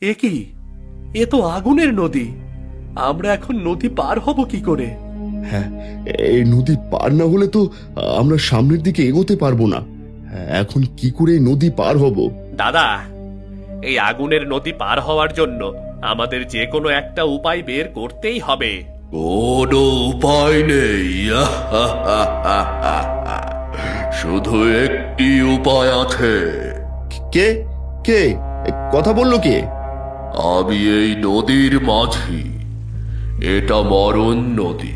এ কি? এ তো আগুনের নদী। আমরা এখন নদী পার হব কি করে? হ্যাঁ, এই নদী পার না হলে তো আমরা সামনের দিকে এগোতে পারবো না। এখন কি করে এই নদী পার হব? দাদা, এই আগুনের নদী পার হওয়ার জন্য আমাদের যে কোনো একটা উপায় বের করতেই হবে। কোনো উপায় নেই। শুধু একটি উপায় আছে। কে কে কথা বললো কে? আমি এই নদীর মাঝি। এটা মরণ নদী।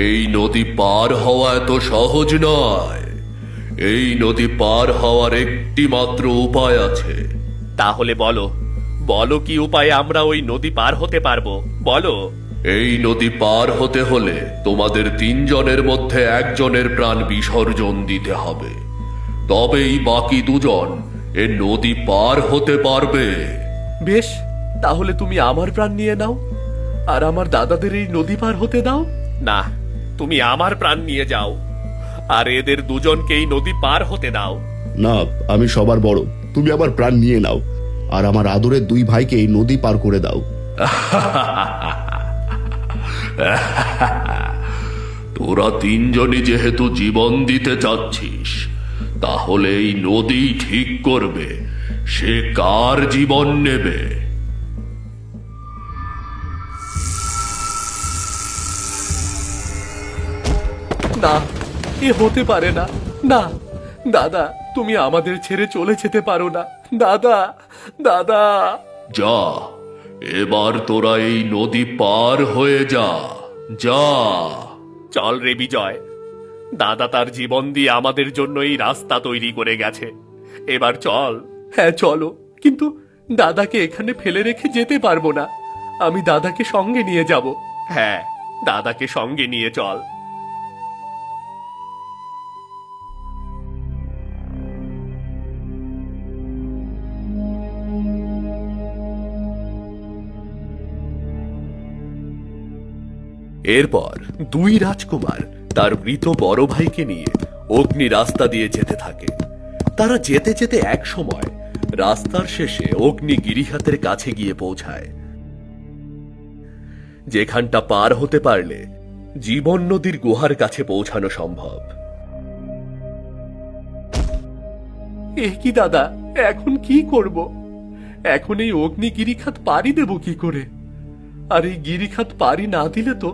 এই নদী পার হওয়া এত সহজ নয়। এই নদী পার হওয়ার একটি মাত্র উপায় আছে। তাহলে বলো, বলো কি উপায়ে আমরা ওই নদী পার হতে পারবো, বলো। এই নদী পার হতে হলে তোমাদের তিনজনের মধ্যে একজনের প্রাণ বিসর্জন দিতে হবে, তবেই বাকি দুজন এ নদী পার হতে পারবে। বেশ, তাহলে তুমি আমার প্রাণ নিয়ে নাও, আর আমার দাদাদের এই নদী পার হতে দাও। না, তুমি আমার প্রাণ নিয়ে যাও, আর এদের দুজনকেই নদী পার হতে দাও। না, আমি সবার বড়, তুমি আমার প্রাণ নিয়ে নাও, আর আমার আদরের দুই ভাইকে এই নদী পার করে দাও। তোরা তিনজনই যেহেতু জীবন দিতে চাচ্ছিস, তাহলে এই নদী ঠিক করবে সে কার জীবন নেবে। না, এ হতে পারে না। না দাদা, তুমি আমাদের ছেড়ে চলে যেতে পারো না। দাদা, দাদা। যা, এবার তোরা এই নদী পার হয়ে যা। যা। চল রে বিজয়, দাদা তার জীবন দিয়ে আমাদের জন্য এই রাস্তা তৈরি করে গেছে। এবার চল। হ্যাঁ চলো, কিন্তু দাদাকে এখানে ফেলে রেখে যেতে পারবো না। আমি দাদাকে সঙ্গে নিয়ে যাব। হ্যাঁ, দাদাকে সঙ্গে নিয়ে চল। এরপর দুই রাজকুমার তার মৃত বড় ভাইকে নিয়ে অগ্নি রাস্তা দিয়ে যেতে থাকে। তারা যেতে যেতে এক সময় রাস্তার শেষে অগ্নি গিরিখাতের কাছে গিয়ে পৌঁছায়, যেখানটা পার হতে পারলে জীবন নদীর গুহার কাছে পৌঁছানো সম্ভব। এ কি দাদা, এখন কি করব? এখন এই অগ্নি গিরিখাত পাড়ি দেব কি করে? আর এই গিরিখাত পাড়ি না দিলে তো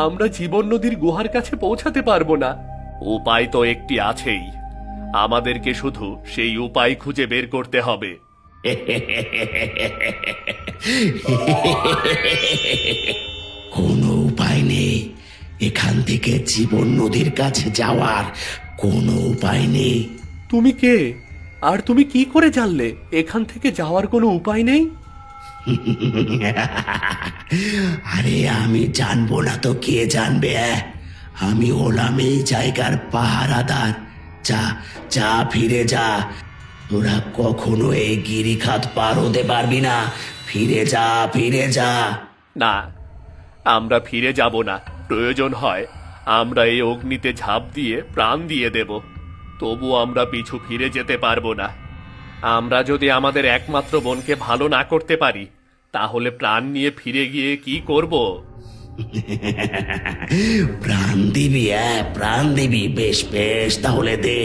আমরা জীবন নদীর গুহার কাছে পৌঁছাতে পারবো না। উপায় তো একটি আছেই, আমাদেরকে শুধু সেই উপায় খুঁজে বের করতে হবে। কোনো উপায় নেই, এখান থেকে জীবন নদীর কাছে যাওয়ার কোনো উপায় নেই। তুমি কে, আর তুমি কি করে জানলে এখান থেকে যাওয়ার কোনো উপায় নেই? আরে আমি জানবো না তো কে জানবে? আমি হলাম এই জায়গার পাহারাদার। যা যা, ফিরে যা। তোরা কখনো এই গিরিখাত পার হতে পারবি না। ফিরে যা, ফিরে যা। না, আমরা ফিরে যাব না। প্রয়োজন হয় আমরা এই অগ্নিতে ঝাঁপ দিয়ে প্রাণ দিয়ে দেব, তবু আমরা পিছু ফিরে যেতে পারবো না। আমরা যদি আমাদের একমাত্র বোনকে ভালো না করতে পারি, তাহলে প্রাণ নিয়ে ফিরে গিয়ে কি করব? প্রাণ দিবি? প্রাণ দিবি? বেশ বেশ, তাহলে দে,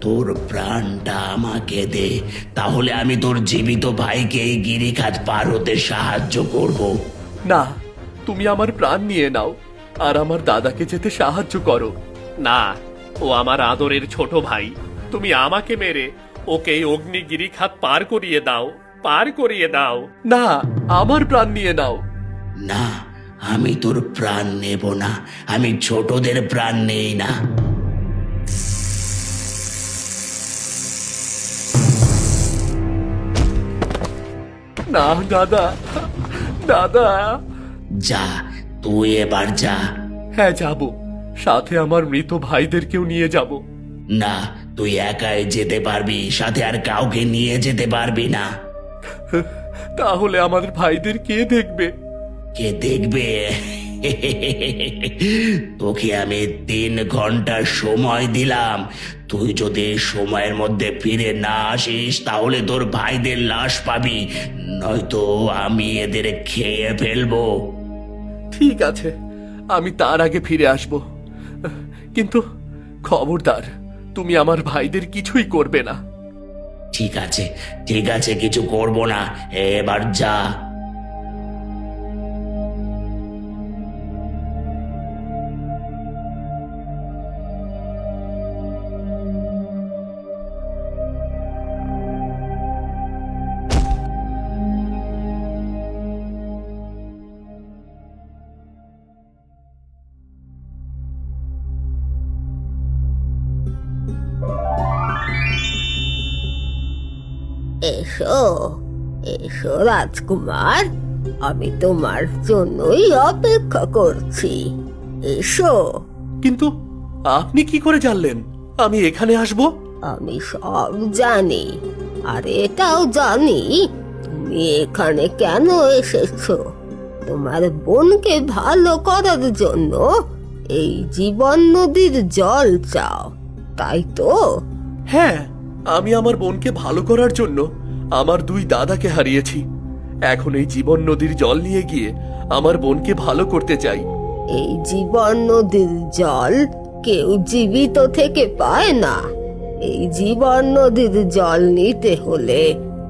তোর প্রাণটা আমাকে দে। তাহলে আমি তোর জীবিত ভাইকে এই গিরিখাত পার হতে সাহায্য করব। না, তুমি আমার প্রাণ নিয়ে নাও, আর আমার দাদাকে যেতে সাহায্য করো। না, ও আমার আদরের ছোট ভাই। তুমি আমাকে মেরে ওকে এই অগ্নিগিরি খাত পার করিয়ে দাও, পার করিয়ে দাও। না, আমার প্রাণ নিয়ে নাও। না, আমি তোর প্রাণ নেব না। আমি ছোটদের প্রাণ নেই না। না দাদা, দাদা। যা, তুই এবার যা। হ্যাঁ যাব, সাথে আমার মৃত ভাইদেরকেও নিয়ে যাব। না, তুই একাই যেতে পারবি, সাথে আর কাউকে নিয়ে যেতে পারবি না। তাহলে আমাদের ভাইদের কে দেখবে? কে দেখবে? তোকে আমি 3 ঘন্টা সময় দিলাম। তুই যদি এই সময়ের মধ্যে ফিরে না আসিস তাহলে তোর ভাইদের লাশ পাবি, নয়তো আমি এদের খেয়ে ফেলবো। ঠিক আছে, আমি তার আগে ফিরে আসব, কিন্তু খবরদার তুমি আমার ভাইদের কিছুই করবে না। ঠিক আছে, ঠিক আছে, কিছু করব না, এবার যা। এসো, এসো রাজকুমার, আমি তোমার জন্যই অপেক্ষা করছি। এসো। কিন্তু আপনি কি করে জানলেন আমি এখানে আসব? আমি সব জানি, আর এটাও জানি তুমি এখানে কেন এসেছো। তোমার বোনকে ভালো করার জন্য এই জীবন নদীর জল চাও, তাই তো? হ্যাঁ, আমি আমার বোনকে ভালো করার জন্য আমার 2 দাদাকে হারিয়েছি। এখন এই জীবন নদীর জল নিয়ে গিয়ে আমার বোনকে ভালো করতে চাই। এই জীবন নদীর জল কেউ জীবিত থেকে পায় না। এই জীবন নদীর জল নিতে হলে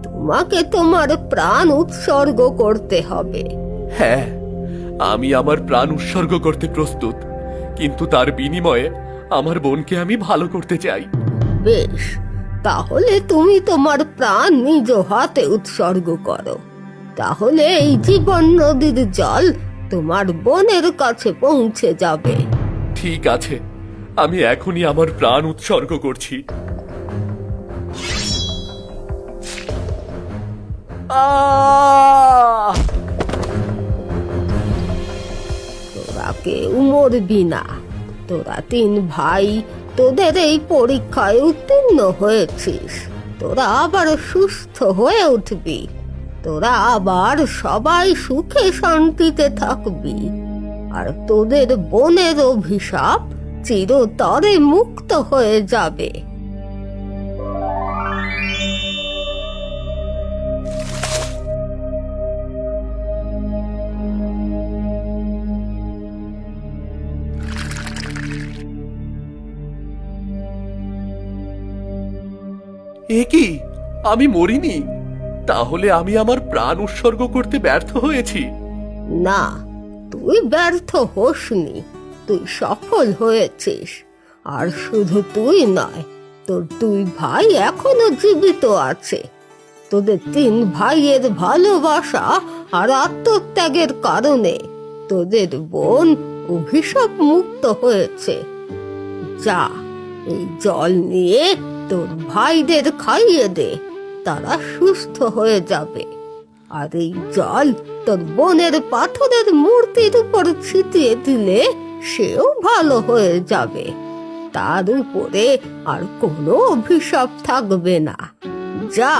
তোমাকে তোমার প্রাণ উৎসর্গ করতে হবে। হ্যাঁ, আমি আমার প্রাণ উৎসর্গ করতে প্রস্তুত, কিন্তু তার বিনিময়ে আমার বোনকে আমি ভালো করতে চাই। বেশ, তাহলে তুমি তোমার প্রাণ নিজ হাতে উৎসর্গ করো। তাহলে এই জীবন নদীর জল তোমার বোনের কাছে পৌঁছে যাবে। ঠিক আছে, আমি এখনই আমার প্রাণ উৎসর্গ করছি। আহ! তোরা কেউ মরবি না। তোরা 3 ভাই তোদের এই পরীক্ষায় উত্তীর্ণ হয়েছিস। তোরা আবার সুস্থ হয়ে উঠবি। তোরা আবার সবাই সুখে শান্তিতে থাকবি, আর তোদের বোনের অভিশাপ চিরতরে মুক্ত হয়ে যাবে। এ কি, আমি মরিনি? তাহলে আমি আমার প্রাণ উৎসর্গ করতে ব্যর্থ হয়েছি? না, তুই ব্যর্থ হোসনি, তুই সফল হয়েছিস। আর শুধু তুই নয়, তোর 2 ভাই এখনো জীবিত আছে। তোদের 3 ভাইয়ের ভালোবাসা আর আত্মত্যাগের কারণে তোদের বোন অভিশাপ মুক্ত হয়েছে। যা, এই জল নিয়ে তোর ভাইদের খাইয়ে দে, তারা সুস্থ হয়ে যাবে। আর এই জল তোর বোনের পাথরের মূর্তির উপর ছিটিয়ে দিলে সেও ভালো হয়ে যাবে। তার উপরে আর কোনো অভিশাপ থাকবে না। যা।